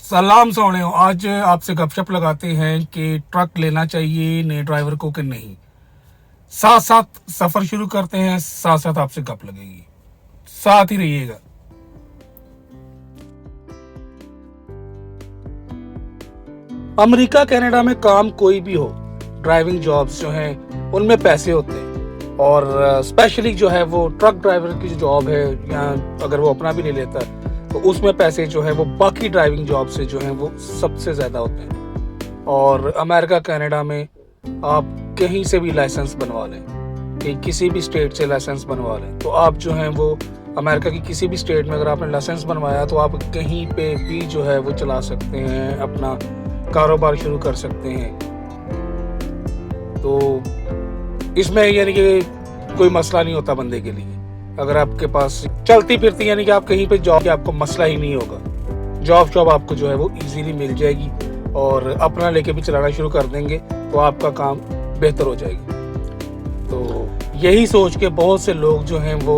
सलाम सोने। आज आपसे गपशप लगाते हैं कि ट्रक लेना चाहिए नए ड्राइवर को कि नहीं। साथ साथ सफर शुरू करते हैं, साथ साथ आपसे गप लगेगी, साथ ही रहिएगा। अमेरिका कनाडा में काम कोई भी हो, ड्राइविंग जॉब्स जो हैं उनमें पैसे होते हैं। और स्पेशली जो है वो ट्रक ड्राइवर की जो जॉब है, या अगर वो अपना भी ले लेता है तो उसमें पैसे जो है वो बाकी ड्राइविंग जॉब से जो है वो सबसे ज़्यादा होते हैं। और अमेरिका कनाडा में आप कहीं से भी लाइसेंस बनवा लें, कि किसी भी स्टेट से लाइसेंस बनवा लें, तो आप जो हैं वो अमेरिका की किसी भी स्टेट में अगर आपने लाइसेंस बनवाया तो आप कहीं पे भी जो है वो चला सकते हैं, अपना कारोबार शुरू कर सकते हैं। तो इसमें यानी कि कोई मसला नहीं होता बंदे के लिए। अगर आपके पास चलती फिरती यानी कि आप कहीं पे जॉब, आपको मसला ही नहीं होगा। जॉब आपको जो है वो इजीली मिल जाएगी और अपना लेके भी चलाना शुरू कर देंगे तो आपका काम बेहतर हो जाएगा। तो यही सोच के बहुत से लोग जो हैं वो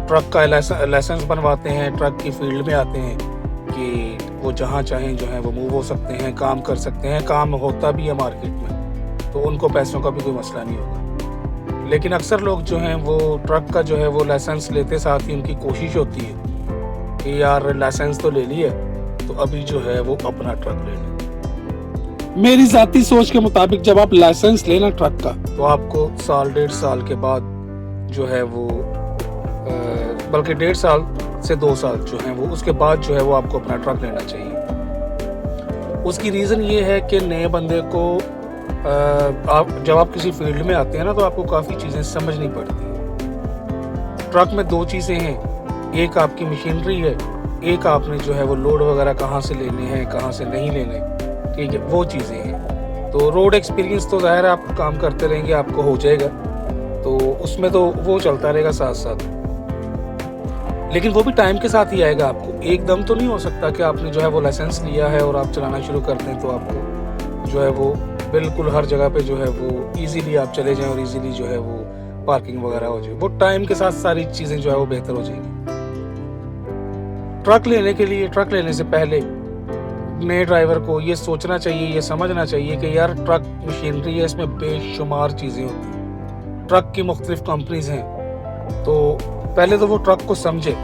ट्रक का लाइसेंस बनवाते हैं, ट्रक की फील्ड में आते हैं कि वो जहाँ चाहें जो है वो मूव हो सकते हैं, काम कर सकते हैं। काम होता भी है मार्केट में, तो उनको पैसों का भी कोई मसला नहीं होगा। लेकिन अक्सर लोग जो हैं वो ट्रक का जो है वो लाइसेंस लेते साथ ही उनकी कोशिश होती है कि यार लाइसेंस तो ले लिया, तो अभी जो है वो अपना ट्रक ले लें। मेरी ज़ाती सोच के मुताबिक जब आप लाइसेंस लेना ट्रक का, तो आपको साल 1.5 साल के बाद जो है वो बल्कि 1.5 साल से 2 साल जो है वो उसके बाद जो है वो आपको अपना ट्रक लेना चाहिए। उसकी रीज़न ये है कि नए बंदे को जब आप किसी फील्ड में आते हैं ना तो आपको काफ़ी चीज़ें समझनी पड़ती हैं। ट्रक में 2 चीज़ें हैं, एक आपकी मशीनरी है, एक आपने जो है वो लोड वगैरह कहाँ से लेने हैं, कहाँ से नहीं लेने, ठीक है, वो चीज़ें हैं। तो रोड एक्सपीरियंस तो ज़ाहिर है आप काम करते रहेंगे, आपको हो जाएगा, तो उसमें तो वो चलता रहेगा साथ साथ, लेकिन वो भी टाइम के साथ ही आएगा। आपको एकदम तो नहीं हो सकता कि आपने जो है वो लाइसेंस लिया है और आप चलाना शुरू कर दें तो आपको जो है वो बिल्कुल हर जगह पे जो है वो इजीली आप चले जाएं और इजीली जो है वो पार्किंग वगैरह हो जाए। वो टाइम के साथ सारी चीज़ें जो है वो बेहतर हो जाएंगी। ट्रक लेने के लिए, ट्रक लेने से पहले नए ड्राइवर को ये सोचना चाहिए, ये समझना चाहिए कि यार ट्रक मशीनरी है, इसमें बेशुमार चीज़ें होती हैं, ट्रक की मुख्तलिफ कंपनीज हैं। तो पहले तो वो ट्रक को समझे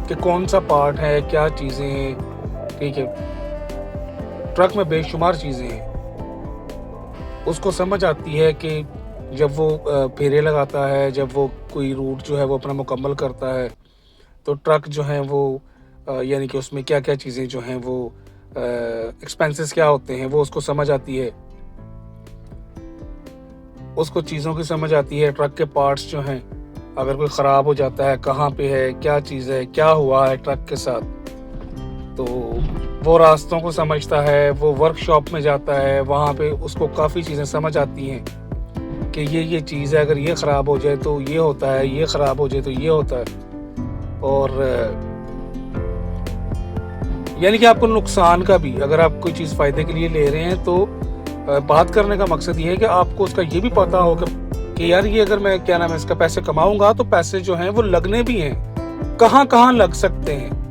कि कौन सा पार्ट है, क्या चीज़ें हैं, ठीक है। ट्रक में बेशुमार चीज़ें हैं, उसको समझ आती है कि जब वो फेरे लगाता है, जब वो कोई रूट जो है वो अपना मुकम्मल करता है, तो ट्रक जो है वो यानी कि उसमें क्या क्या चीज़ें जो हैं वो एक्सपेंसेस क्या होते हैं वो उसको समझ आती है। उसको चीज़ों की समझ आती है, ट्रक के पार्ट्स जो हैं अगर कोई ख़राब हो जाता है, कहाँ पे है, क्या चीज़ है, क्या हुआ है ट्रक के साथ, तो वो रास्तों को समझता है। वो वर्कशॉप में जाता है, वहाँ पे उसको काफ़ी चीज़ें समझ आती हैं कि ये चीज़ है, अगर ये ख़राब हो जाए तो ये होता है, ये ख़राब हो जाए तो ये होता है। और यानी कि आपको नुकसान का भी, अगर आप कोई चीज़ फ़ायदे के लिए ले रहे हैं तो बात करने का मकसद ये है कि आपको उसका ये भी पता हो कि यार ये अगर मैं क्या नाम है इसका पैसे कमाऊंगा तो पैसे जो हैं वो लगने भी हैं, कहाँ कहाँ लग सकते हैं।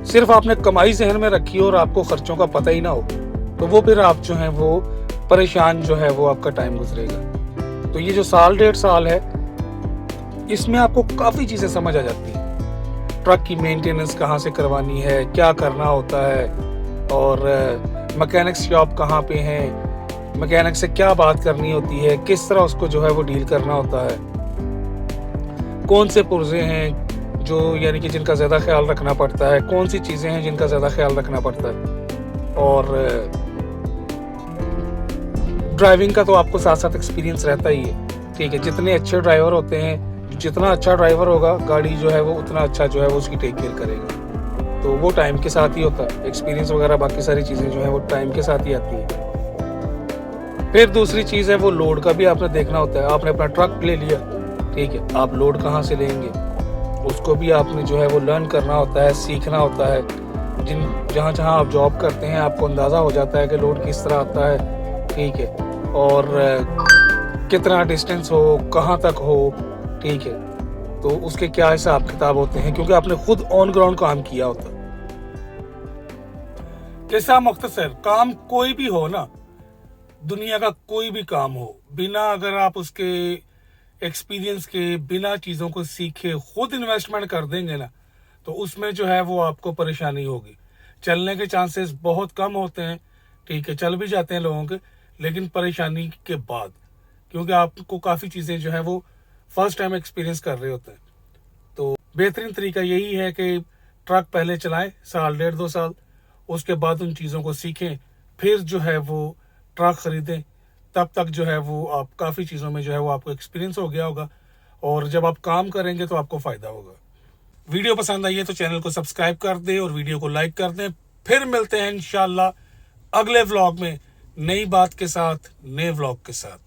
सिर्फ आपने कमाई जहन में रखी हो और आपको खर्चों का पता ही ना हो, तो वो फिर आप जो हैं वो परेशान जो है वो आपका टाइम गुजरेगा। तो ये जो साल 1.5 साल है, इसमें आपको काफ़ी चीज़ें समझ आ जाती हैं। ट्रक की मेंटेनेंस कहाँ से करवानी है, क्या करना होता है, और मैकेनिक शॉप कहाँ पे हैं, मैकेनिक से क्या बात करनी होती है, किस तरह उसको जो है वो डील करना होता है, कौन से पुर्जे हैं जो यानी कि जिनका ज़्यादा ख्याल रखना पड़ता है, कौन सी चीज़ें हैं जिनका ज़्यादा ख्याल रखना पड़ता है। और ड्राइविंग का तो आपको साथ साथ एक्सपीरियंस रहता ही है, ठीक है। जितने अच्छे ड्राइवर होते हैं, जितना अच्छा ड्राइवर होगा गाड़ी जो है वो उतना अच्छा जो है वो उसकी टेक केयर करेगा। तो वो टाइम के साथ ही होता है, एक्सपीरियंस वगैरह बाकी सारी चीज़ें जो है वो टाइम के साथ ही आती हैं। फिर दूसरी चीज़ है वो लोड का भी आपने देखना होता है। आपने अपना ट्रक ले लिया, ठीक है, आप लोड कहाँ से लेंगे उसको भी आपने जो है वो लर्न करना होता है, सीखना होता है। जहाँ जहाँ आप जॉब करते हैं आपको अंदाज़ा हो जाता है कि लोड किस तरह आता है, ठीक है, और कितना डिस्टेंस हो, कहाँ तक हो, ठीक है। तो उसके क्या हिसाब किताब होते हैं, क्योंकि आपने खुद ऑन ग्राउंड काम किया होता है। किस्सा मुख्तसर, काम कोई भी हो ना, दुनिया का कोई भी काम हो, बिना अगर आप उसके एक्सपीरियंस के, बिना चीज़ों को सीखे खुद इन्वेस्टमेंट कर देंगे ना, तो उसमें जो है वो आपको परेशानी होगी। चलने के चांसेस बहुत कम होते हैं, ठीक है, चल भी जाते हैं लोगों के, लेकिन परेशानी के बाद, क्योंकि आपको काफ़ी चीज़ें जो है वो फर्स्ट टाइम एक्सपीरियंस कर रहे होते हैं। तो बेहतरीन तरीका यही है कि ट्रक पहले चलाएं, साल, डेढ़, 2 साल, उसके बाद उन चीज़ों को सीखें, फिर जो है वो ट्रक ख़रीदें। तब तक जो है वो आप काफ़ी चीज़ों में जो है वो आपको एक्सपीरियंस हो गया होगा, और जब आप काम करेंगे तो आपको फ़ायदा होगा। वीडियो पसंद आई है तो चैनल को सब्सक्राइब कर दें और वीडियो को लाइक कर दें। फिर मिलते हैं इंशाल्लाह अगले व्लॉग में, नई बात के साथ, नए व्लॉग के साथ।